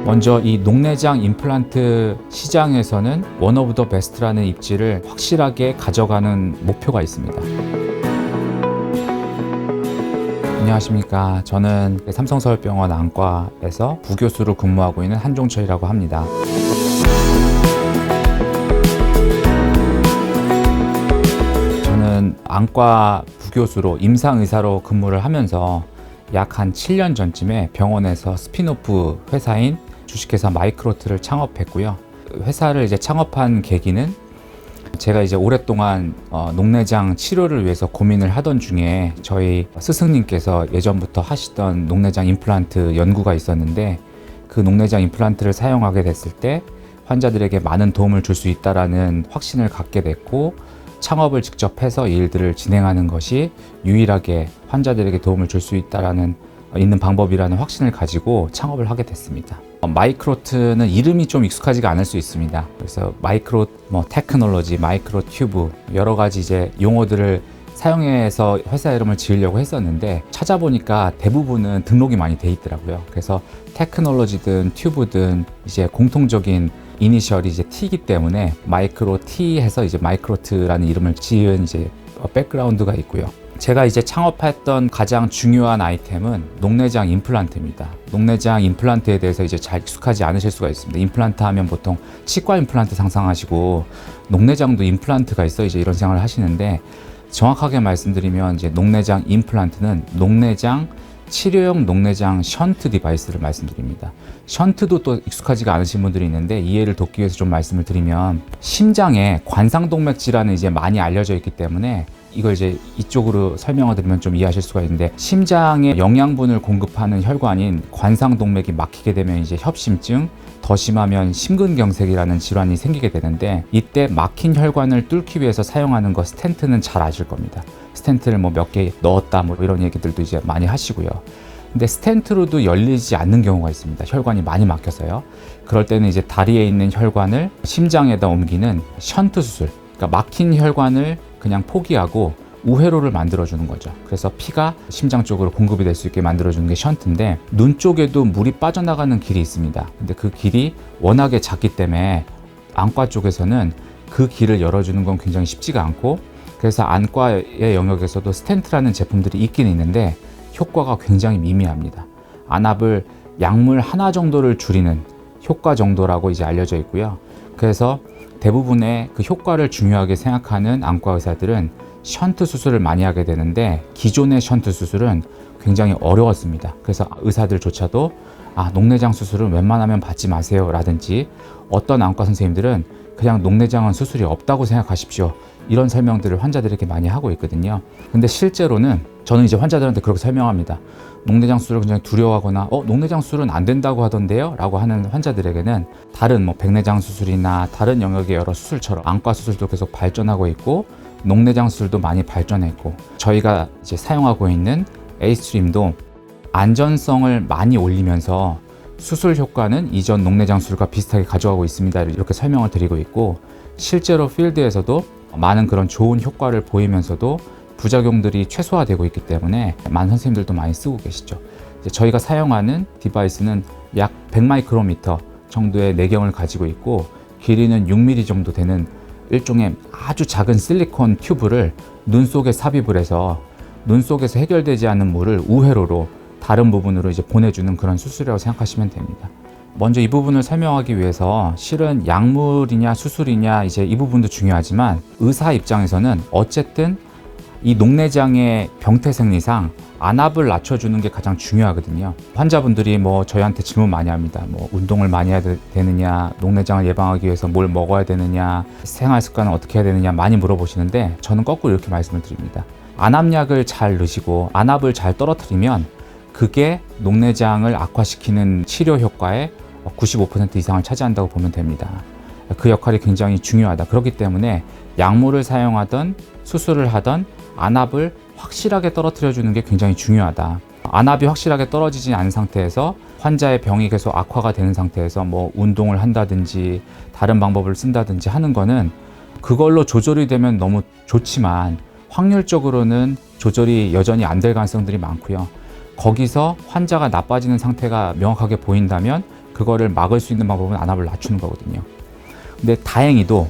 먼저 이 녹내장 임플란트 시장에서는 원 오브 더 베스트라는 입지를 확실하게 가져가는 목표가 있습니다. 안녕하십니까. 저는 삼성서울병원 안과에서 부교수로 근무하고 있는 한종철이라고 합니다. 저는 안과 부교수로 임상의사로 근무를 하면서 약 한 7년 전쯤에 병원에서 스핀오프 회사인 주식회사 마이크로트를 창업했고요. 회사를 이제 창업한 계기는 제가 이제 오랫동안 녹내장 치료를 위해서 고민을 하던 중에 저희 스승님께서 예전부터 하시던 녹내장 임플란트 연구가 있었는데, 그 녹내장 임플란트를 사용하게 됐을 때 환자들에게 많은 도움을 줄 수 있다라는 확신을 갖게 됐고, 창업을 직접 해서 이 일들을 진행하는 것이 유일하게 환자들에게 도움을 줄 수 있는 방법이라는 확신을 가지고 창업을 하게 됐습니다. 마이크로트는 이름이 좀 익숙하지가 않을 수 있습니다. 그래서 마이크로 테크놀로지, 마이크로 튜브 여러 가지 이제 용어들을 사용해서 회사 이름을 지으려고 했었는데, 찾아보니까 대부분은 등록이 많이 돼 있더라고요. 그래서 테크놀로지든 튜브든 이제 공통적인 이니셜이 이제 T이기 때문에 마이크로 T 해서 이제 마이크로트라는 이름을 지은 이제 백그라운드가 있고요. 제가 이제 창업했던 가장 중요한 아이템은 녹내장 임플란트입니다. 녹내장 임플란트에 대해서 이제 잘 익숙하지 않으실 수가 있습니다. 임플란트 하면 보통 치과 임플란트 상상하시고, 녹내장도 임플란트가 있어 이제 이런 생각을 하시는데, 정확하게 말씀드리면 이제 녹내장 임플란트는 치료용 녹내장 션트 디바이스를 말씀드립니다. 션트도 또 익숙하지가 않으신 분들이 있는데, 이해를 돕기 위해서 좀 말씀을 드리면, 심장에 관상동맥질환은 이제 많이 알려져 있기 때문에 이걸 이제 이쪽으로 설명을 드리면 좀 이해하실 수가 있는데, 심장에 영양분을 공급하는 혈관인 관상동맥이 막히게 되면 이제 협심증, 더 심하면 심근경색이라는 질환이 생기게 되는데, 이때 막힌 혈관을 뚫기 위해서 사용하는 거 스텐트는 잘 아실 겁니다. 스텐트를 몇 개 넣었다 이런 얘기들도 이제 많이 하시고요. 근데 스텐트로도 열리지 않는 경우가 있습니다. 혈관이 많이 막혀서요. 그럴 때는 이제 다리에 있는 혈관을 심장에다 옮기는 션트 수술, 그러니까 막힌 혈관을 그냥 포기하고 우회로를 만들어주는 거죠. 그래서 피가 심장 쪽으로 공급이 될 수 있게 만들어주는 게 션트인데, 눈 쪽에도 물이 빠져나가는 길이 있습니다. 근데 그 길이 워낙에 작기 때문에 안과 쪽에서는 그 길을 열어주는 건 굉장히 쉽지가 않고, 그래서 안과의 영역에서도 스텐트라는 제품들이 있긴 있는데 효과가 굉장히 미미합니다. 안압을 약물 하나 정도를 줄이는 효과 정도라고 이제 알려져 있고요. 그래서 대부분의 그 효과를 중요하게 생각하는 안과 의사들은 션트 수술을 많이 하게 되는데, 기존의 션트 수술은 굉장히 어려웠습니다. 그래서 의사들조차도 녹내장 수술은 웬만하면 받지 마세요 라든지, 어떤 안과 선생님들은 그냥 녹내장은 수술이 없다고 생각하십시오, 이런 설명들을 환자들에게 많이 하고 있거든요. 근데 실제로는 저는 이제 환자들한테 그렇게 설명합니다. 녹내장 수술을 굉장히 두려워하거나 녹내장 수술은 안 된다고 하던데요? 라고 하는 환자들에게는 다른 백내장 수술이나 다른 영역의 여러 수술처럼 안과 수술도 계속 발전하고 있고, 녹내장 수술도 많이 발전했고, 저희가 이제 사용하고 있는 에이스트림도 안전성을 많이 올리면서 수술 효과는 이전 녹내장 수술과 비슷하게 가져가고 있습니다, 이렇게 설명을 드리고 있고, 실제로 필드에서도 많은 그런 좋은 효과를 보이면서도 부작용들이 최소화되고 있기 때문에 많은 선생님들도 많이 쓰고 계시죠. 이제 저희가 사용하는 디바이스는 약 100마이크로미터 정도의 내경을 가지고 있고, 길이는 6mm 정도 되는 일종의 아주 작은 실리콘 튜브를 눈 속에 삽입을 해서 눈 속에서 해결되지 않는 물을 우회로로 다른 부분으로 이제 보내주는 그런 수술이라고 생각하시면 됩니다. 먼저 이 부분을 설명하기 위해서, 실은 약물이냐 수술이냐 이제 이 부분도 중요하지만, 의사 입장에서는 어쨌든 이 녹내장의 병태 생리상 안압을 낮춰주는 게 가장 중요하거든요. 환자분들이 저희한테 질문 많이 합니다. 운동을 많이 해야 되느냐, 녹내장을 예방하기 위해서 뭘 먹어야 되느냐, 생활 습관은 어떻게 해야 되느냐 많이 물어보시는데, 저는 거꾸로 이렇게 말씀을 드립니다. 안압약을 잘 넣으시고 안압을 잘 떨어뜨리면 그게 녹내장을 악화시키는 치료 효과의 95% 이상을 차지한다고 보면 됩니다. 그 역할이 굉장히 중요하다. 그렇기 때문에 약물을 사용하던 수술을 하던 안압을 확실하게 떨어뜨려 주는 게 굉장히 중요하다. 안압이 확실하게 떨어지지 않은 상태에서 환자의 병이 계속 악화가 되는 상태에서 운동을 한다든지 다른 방법을 쓴다든지 하는 거는, 그걸로 조절이 되면 너무 좋지만 확률적으로는 조절이 여전히 안 될 가능성들이 많고요. 거기서 환자가 나빠지는 상태가 명확하게 보인다면 그거를 막을 수 있는 방법은 안압을 낮추는 거거든요. 근데 다행히도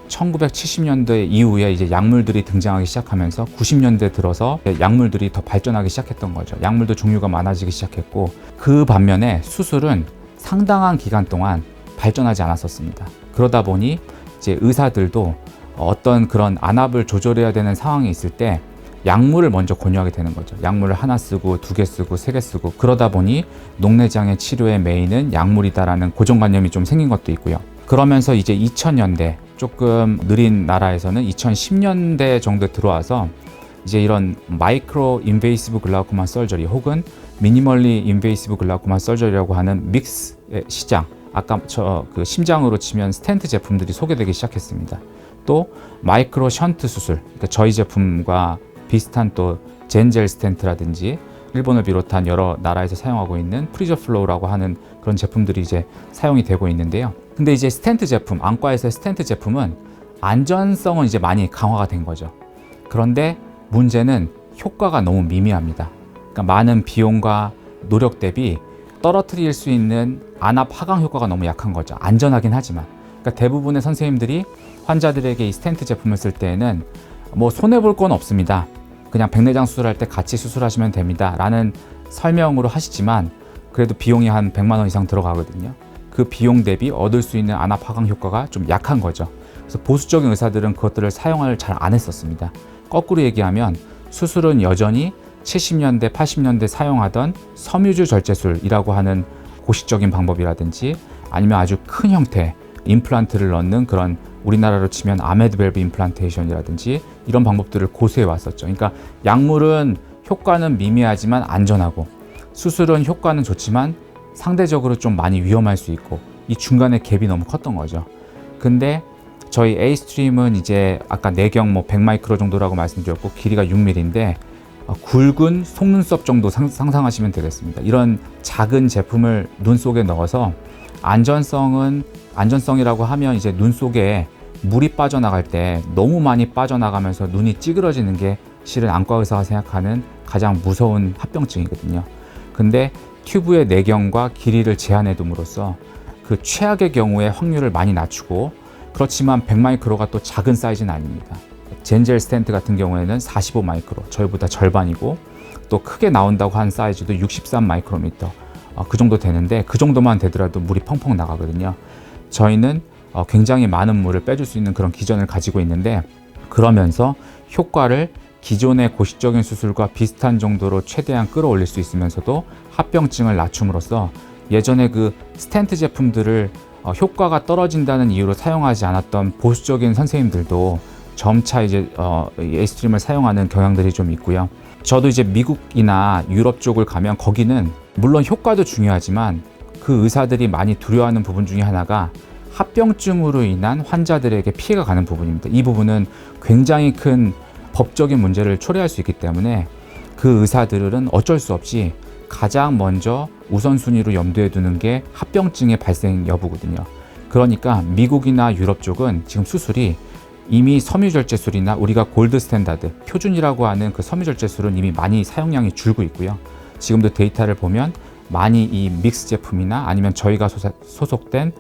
1970년대 이후에 이제 약물들이 등장하기 시작하면서 90년대 들어서 약물들이 더 발전하기 시작했던 거죠. 약물도 종류가 많아지기 시작했고, 그 반면에 수술은 상당한 기간 동안 발전하지 않았었습니다. 그러다 보니 이제 의사들도 어떤 그런 안압을 조절해야 되는 상황이 있을 때 약물을 먼저 권유하게 되는 거죠. 약물을 하나 쓰고 2개 쓰고 3개 쓰고, 그러다 보니 녹내장애 치료의 메인은 약물이다라는 고정관념이 좀 생긴 것도 있고요. 그러면서 이제 2000년대 조금 느린 나라에서는 2010년대 정도 들어와서 이제 이런 마이크로 인베이시브 글라우코마 설저리 혹은 미니멀리 인베이시브 글라우코마 설저리라고 하는 믹스의 시장, 아까 그 심장으로 치면 스텐트 제품들이 소개되기 시작했습니다. 또 마이크로 션트 수술, 그러니까 저희 제품과 비슷한 또 젠젤 스텐트라든지 일본을 비롯한 여러 나라에서 사용하고 있는 프리저플로우라고 하는 그런 제품들이 이제 사용이 되고 있는데요. 근데 이제 스텐트 제품, 안과에서의 스텐트 제품은 안전성은 이제 많이 강화가 된 거죠. 그런데 문제는 효과가 너무 미미합니다. 그러니까 많은 비용과 노력 대비 떨어뜨릴 수 있는 안압 하강 효과가 너무 약한 거죠. 안전하긴 하지만. 그러니까 대부분의 선생님들이 환자들에게 이 스텐트 제품을 쓸 때에는 뭐 손해볼 건 없습니다. 그냥 백내장 수술할 때 같이 수술하시면 됩니다 라는 설명으로 하시지만 그래도 비용이 한 100만 원 이상 들어가거든요. 그 비용 대비 얻을 수 있는 안압 하강 효과가 좀 약한 거죠. 그래서 보수적인 의사들은 그것들을 사용을 잘 안 했었습니다. 거꾸로 얘기하면 수술은 여전히 70년대, 80년대 사용하던 섬유줄 절제술이라고 하는 고식적인 방법이라든지 아니면 아주 큰 형태 임플란트를 넣는 그런, 우리나라로 치면 아메드 밸브 임플란테이션이라든지 이런 방법들을 고수해 왔었죠. 그러니까 약물은 효과는 미미하지만 안전하고, 수술은 효과는 좋지만 상대적으로 좀 많이 위험할 수 있고, 이 중간에 갭이 너무 컸던 거죠. 근데 저희 A스트림은 이제 아까 내경 뭐 100마이크로 정도라고 말씀드렸고 길이가 6mm인데 굵은 속눈썹 정도 상상하시면 되겠습니다. 이런 작은 제품을 눈 속에 넣어서 안전성이라고 하면 이제 눈 속에 물이 빠져나갈 때 너무 많이 빠져나가면서 눈이 찌그러지는 게 실은 안과 의사가 생각하는 가장 무서운 합병증이거든요. 근데 튜브의 내경과 길이를 제한해 둠으로써 그 최악의 경우의 확률을 많이 낮추고, 그렇지만 100마이크로가 또 작은 사이즈는 아닙니다. 젠젤 스텐트 같은 경우에는 45마이크로, 저희보다 절반이고, 또 크게 나온다고 한 사이즈도 63마이크로미터 그 정도 되는데, 그 정도만 되더라도 물이 펑펑 나가거든요. 저희는 굉장히 많은 물을 빼줄 수 있는 그런 기전을 가지고 있는데, 그러면서 효과를 기존의 고식적인 수술과 비슷한 정도로 최대한 끌어올릴 수 있으면서도 합병증을 낮춤으로써 예전에 그 스텐트 제품들을 효과가 떨어진다는 이유로 사용하지 않았던 보수적인 선생님들도 점차 이제 A스트림을 사용하는 경향들이 좀 있고요. 저도 이제 미국이나 유럽 쪽을 가면 거기는 물론 효과도 중요하지만 그 의사들이 많이 두려워하는 부분 중에 하나가 합병증으로 인한 환자들에게 피해가 가는 부분입니다. 이 부분은 굉장히 큰 법적인 문제를 초래할 수 있기 때문에 그 의사들은 어쩔 수 없이 가장 먼저 우선순위로 염두에 두는 게 합병증의 발생 여부거든요. 그러니까 미국이나 유럽 쪽은 지금 수술이 이미 섬유절제술이나 우리가 골드 스탠다드, 표준이라고 하는 그 섬유절제술은 이미 많이 사용량이 줄고 있고요. 지금도 데이터를 보면 많이 이 믹스 제품이나 아니면 저희가 소속된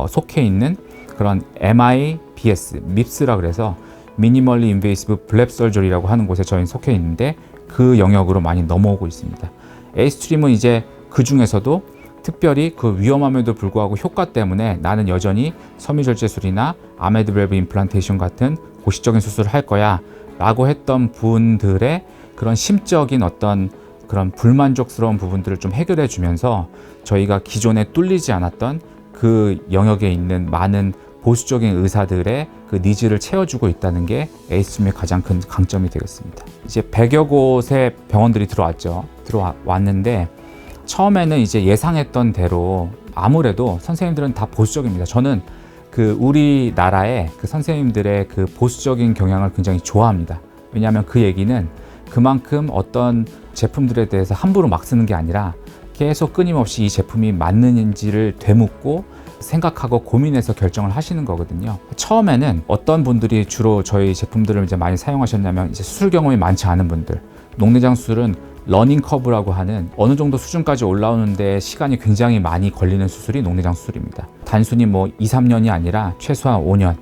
속해 있는 그런 MIBS, MIBS라 그래서 미니멀리 인베이시브 블랩 설저리라고 하는 곳에 저희는 속해 있는데 그 영역으로 많이 넘어오고 있습니다. A스트림은 이제 그 중에서도 특별히 그 위험함에도 불구하고 효과 때문에 나는 여전히 섬유절제술이나 아메드 밸브 임플란테이션 같은 고식적인 수술을 할 거야 라고 했던 분들의 그런 심적인 어떤 그런 불만족스러운 부분들을 좀 해결해 주면서 저희가 기존에 뚫리지 않았던 그 영역에 있는 많은 보수적인 의사들의 그 니즈를 채워주고 있다는 게 A스트림의 가장 큰 강점이 되겠습니다. 이제 100여 곳의 병원들이 들어왔는데 처음에는 이제 예상했던 대로 아무래도 선생님들은 다 보수적입니다. 저는 그 우리나라의 그 선생님들의 그 보수적인 경향을 굉장히 좋아합니다. 왜냐하면 그 얘기는 그만큼 어떤 제품들에 대해서 함부로 막 쓰는 게 아니라 계속 끊임없이 이 제품이 맞는지를 되묻고 생각하고 고민해서 결정을 하시는 거거든요. 처음에는 어떤 분들이 주로 저희 제품들을 이제 많이 사용하셨냐면 이제 수술 경험이 많지 않은 분들, 녹내장 수술은 러닝 커브라고 하는 어느 정도 수준까지 올라오는데 시간이 굉장히 많이 걸리는 수술이 녹내장 수술입니다. 단순히 뭐 2, 3년이 아니라 최소한 5년,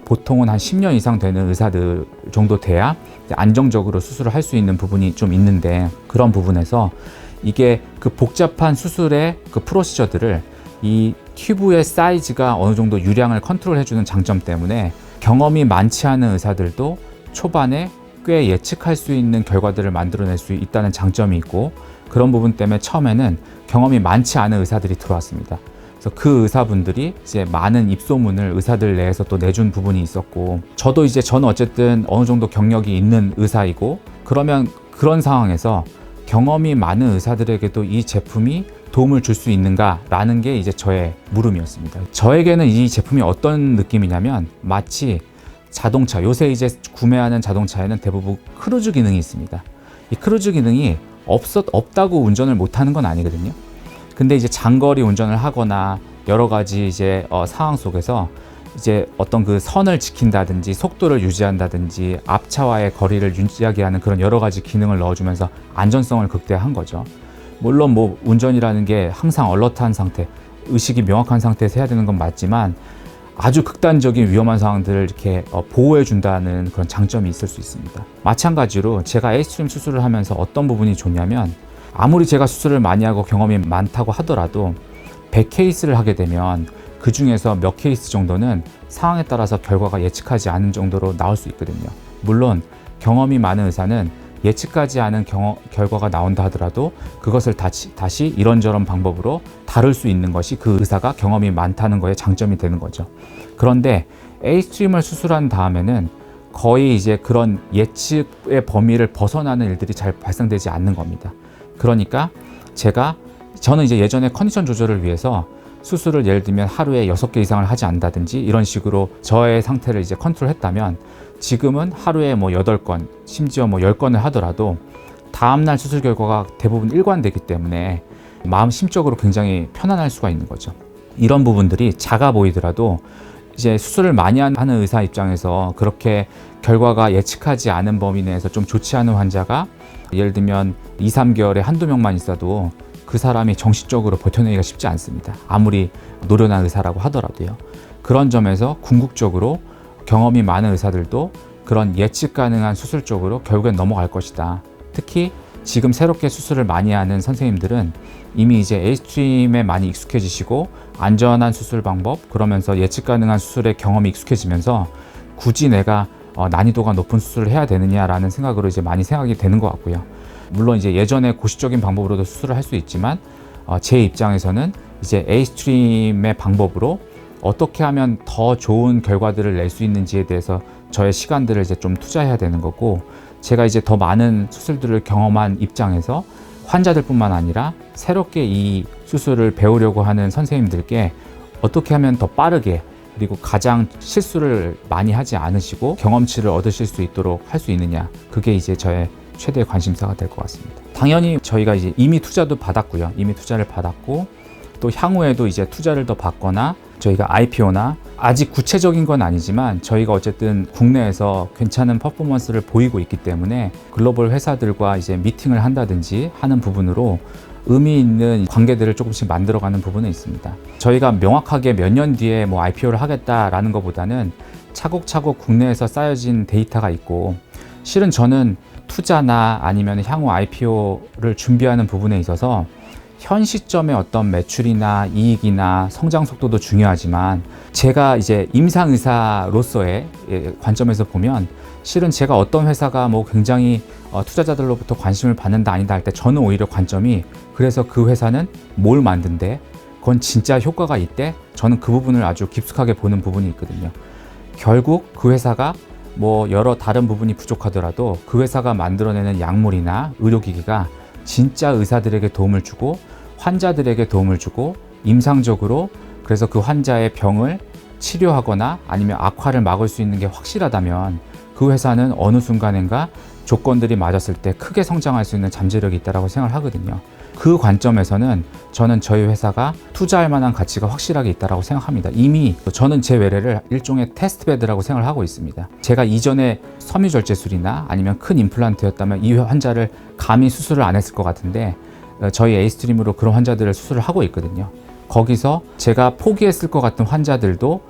보통은 한 10년 이상 되는 의사들 정도 돼야 안정적으로 수술을 할 수 있는 부분이 좀 있는데, 그런 부분에서 이게 그 복잡한 수술의 그 프로시저들을 이 튜브의 사이즈가 어느 정도 유량을 컨트롤해주는 장점 때문에 경험이 많지 않은 의사들도 초반에 꽤 예측할 수 있는 결과들을 만들어낼 수 있다는 장점이 있고, 그런 부분 때문에 처음에는 경험이 많지 않은 의사들이 들어왔습니다. 그래서 그 의사분들이 이제 많은 입소문을 의사들 내에서 또 내준 부분이 있었고, 저는 어쨌든 어느 정도 경력이 있는 의사이고, 그러면 그런 상황에서 경험이 많은 의사들에게도 이 제품이 도움을 줄 수 있는가라는 게 이제 저의 물음이었습니다. 저에게는 이 제품이 어떤 느낌이냐면, 마치 자동차, 요새 이제 구매하는 자동차에는 대부분 크루즈 기능이 있습니다. 이 크루즈 기능이 없다고 운전을 못하는 건 아니거든요. 근데 이제 장거리 운전을 하거나 여러 가지 이제 상황 속에서 이제 어떤 그 선을 지킨다든지 속도를 유지한다든지 앞차와의 거리를 유지하게 하는 그런 여러 가지 기능을 넣어주면서 안전성을 극대화한 거죠. 물론 뭐 운전이라는 게 항상 얼러트한 상태, 의식이 명확한 상태에서 해야 되는 건 맞지만, 아주 극단적인 위험한 상황들을 이렇게 보호해 준다는 그런 장점이 있을 수 있습니다. 마찬가지로 제가 에이스트림 수술을 하면서 어떤 부분이 좋냐면, 아무리 제가 수술을 많이 하고 경험이 많다고 하더라도 100케이스를 하게 되면 그 중에서 몇 케이스 정도는 상황에 따라서 결과가 예측하지 않은 정도로 나올 수 있거든요. 물론 경험이 많은 의사는 예측하지 않은 결과가 나온다 하더라도 그것을 다시 이런저런 방법으로 다룰 수 있는 것이 그 의사가 경험이 많다는 거에 장점이 되는 거죠. 그런데 에이스트림을 수술한 다음에는 거의 이제 그런 예측의 범위를 벗어나는 일들이 잘 발생되지 않는 겁니다. 그러니까 저는 이제 예전에 컨디션 조절을 위해서 수술을 예를 들면 하루에 6개 이상을 하지 않는다든지 이런 식으로 저의 상태를 이제 컨트롤했다면, 지금은 하루에 뭐 8건, 심지어 뭐 10건을 하더라도 다음날 수술 결과가 대부분 일관되기 때문에 심적으로 굉장히 편안할 수가 있는 거죠. 이런 부분들이 작아 보이더라도 이제 수술을 많이 하는 의사 입장에서 그렇게 결과가 예측하지 않은 범위 내에서 좀 좋지 않은 환자가 예를 들면 2, 3개월에 한두 명만 있어도 그 사람이 정신적으로 버텨내기가 쉽지 않습니다. 아무리 노련한 의사라고 하더라도요. 그런 점에서 궁극적으로 경험이 많은 의사들도 그런 예측 가능한 수술 쪽으로 결국엔 넘어갈 것이다. 특히 지금 새롭게 수술을 많이 하는 선생님들은 이미 이제 에이스트림에 많이 익숙해지시고 안전한 수술 방법, 그러면서 예측 가능한 수술의 경험이 익숙해지면서 굳이 내가 난이도가 높은 수술을 해야 되느냐라는 생각으로 이제 많이 생각이 되는 것 같고요. 물론 이제 예전에 고시적인 방법으로도 수술을 할 수 있지만, 제 입장에서는 이제 에이스트림의 방법으로 어떻게 하면 더 좋은 결과들을 낼 수 있는지에 대해서 저의 시간들을 이제 좀 투자해야 되는 거고, 제가 이제 더 많은 수술들을 경험한 입장에서 환자들뿐만 아니라 새롭게 이 수술을 배우려고 하는 선생님들께 어떻게 하면 더 빠르게, 그리고 가장 실수를 많이 하지 않으시고 경험치를 얻으실 수 있도록 할 수 있느냐, 그게 이제 저의 최대 관심사가 될 것 같습니다. 당연히 저희가 이제 이미 투자도 받았고요. 이미 투자를 받았고, 또 향후에도 이제 투자를 더 받거나 저희가 IPO나 아직 구체적인 건 아니지만 저희가 어쨌든 국내에서 괜찮은 퍼포먼스를 보이고 있기 때문에 글로벌 회사들과 이제 미팅을 한다든지 하는 부분으로 의미 있는 관계들을 조금씩 만들어가는 부분은 있습니다. 저희가 명확하게 몇 년 뒤에 뭐 IPO를 하겠다라는 것보다는 차곡차곡 국내에서 쌓여진 데이터가 있고, 실은 저는 투자나 아니면 향후 IPO를 준비하는 부분에 있어서 현 시점의 어떤 매출이나 이익이나 성장 속도도 중요하지만, 제가 이제 임상의사로서의 관점에서 보면 실은 제가 어떤 회사가 뭐 굉장히 투자자들로부터 관심을 받는다 아니다 할 때 저는 오히려 관점이, 그래서 그 회사는 뭘 만든대, 그건 진짜 효과가 있대, 저는 그 부분을 아주 깊숙하게 보는 부분이 있거든요. 결국 그 회사가 뭐 여러 다른 부분이 부족하더라도 그 회사가 만들어내는 약물이나 의료기기가 진짜 의사들에게 도움을 주고 환자들에게 도움을 주고 임상적으로 그래서 그 환자의 병을 치료하거나 아니면 악화를 막을 수 있는 게 확실하다면 그 회사는 어느 순간인가 조건들이 맞았을 때 크게 성장할 수 있는 잠재력이 있다고 생각을 하거든요. 그 관점에서는 저는 저희 회사가 투자할 만한 가치가 확실하게 있다고 생각합니다. 이미 저는 제 외래를 일종의 테스트베드라고 생각을 하고 있습니다. 제가 이전에 섬유절제술이나 아니면 큰 임플란트였다면 이 환자를 감히 수술을 안 했을 것 같은데 저희 에이스트림으로 그런 환자들을 수술을 하고 있거든요. 거기서 제가 포기했을 것 같은 환자들도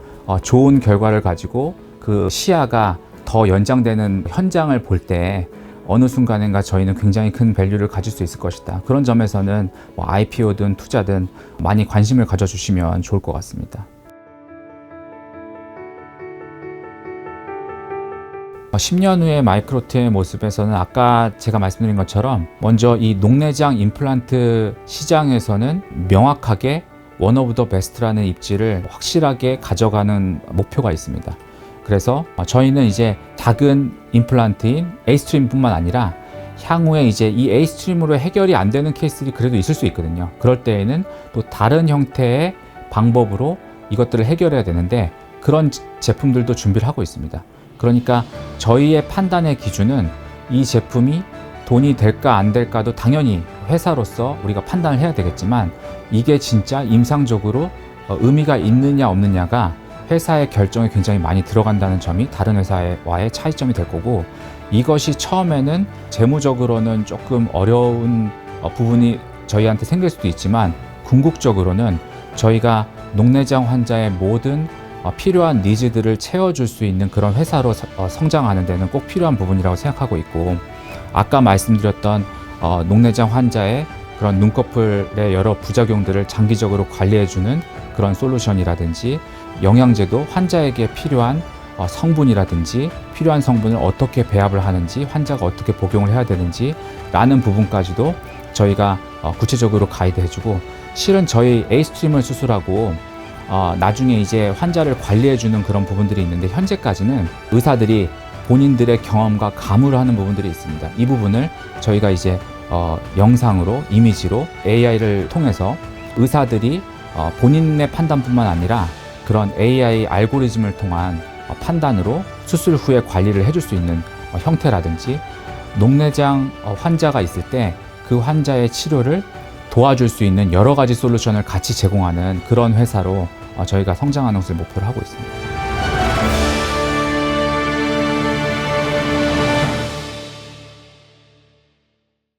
좋은 결과를 가지고 그 시야가 더 연장되는 현장을 볼 때 어느 순간인가 저희는 굉장히 큰 밸류를 가질 수 있을 것이다. 그런 점에서는 IPO든 투자든 많이 관심을 가져주시면 좋을 것 같습니다. 10년 후의 마이크로트의 모습에서는 아까 제가 말씀드린 것처럼 먼저 이 녹내장 임플란트 시장에서는 명확하게 원 오브 더 베스트라는 입지를 확실하게 가져가는 목표가 있습니다. 그래서 저희는 이제 작은 임플란트인 에이스트림뿐만 아니라 향후에 이제 이 에이스트림으로 해결이 안 되는 케이스들이 그래도 있을 수 있거든요. 그럴 때에는 또 다른 형태의 방법으로 이것들을 해결해야 되는데 그런 제품들도 준비를 하고 있습니다. 그러니까 저희의 판단의 기준은 이 제품이 돈이 될까 안 될까도 당연히 회사로서 우리가 판단을 해야 되겠지만 이게 진짜 임상적으로 의미가 있느냐 없느냐가 회사의 결정에 굉장히 많이 들어간다는 점이 다른 회사와의 차이점이 될 거고, 이것이 처음에는 재무적으로는 조금 어려운 부분이 저희한테 생길 수도 있지만 궁극적으로는 저희가 녹내장 환자의 모든 필요한 니즈들을 채워줄 수 있는 그런 회사로 성장하는 데는 꼭 필요한 부분이라고 생각하고 있고, 아까 말씀드렸던 녹내장 환자의 그런 눈꺼풀의 여러 부작용들을 장기적으로 관리해주는 그런 솔루션이라든지 영양제도 환자에게 필요한 성분이라든지 필요한 성분을 어떻게 배합을 하는지 환자가 어떻게 복용을 해야 되는지 라는 부분까지도 저희가 구체적으로 가이드해주고, 실은 저희 에이스트림을 수술하고 나중에 이제 환자를 관리해주는 그런 부분들이 있는데 현재까지는 의사들이 본인들의 경험과 감으로 하는 부분들이 있습니다. 이 부분을 저희가 이제 영상으로 이미지로 AI를 통해서 의사들이 본인의 판단뿐만 아니라 그런 AI 알고리즘을 통한 판단으로 수술 후에 관리를 해줄 수 있는 형태라든지 녹내장 환자가 있을 때 그 환자의 치료를 도와줄 수 있는 여러 가지 솔루션을 같이 제공하는 그런 회사로 저희가 성장하는 것을 목표로 하고 있습니다.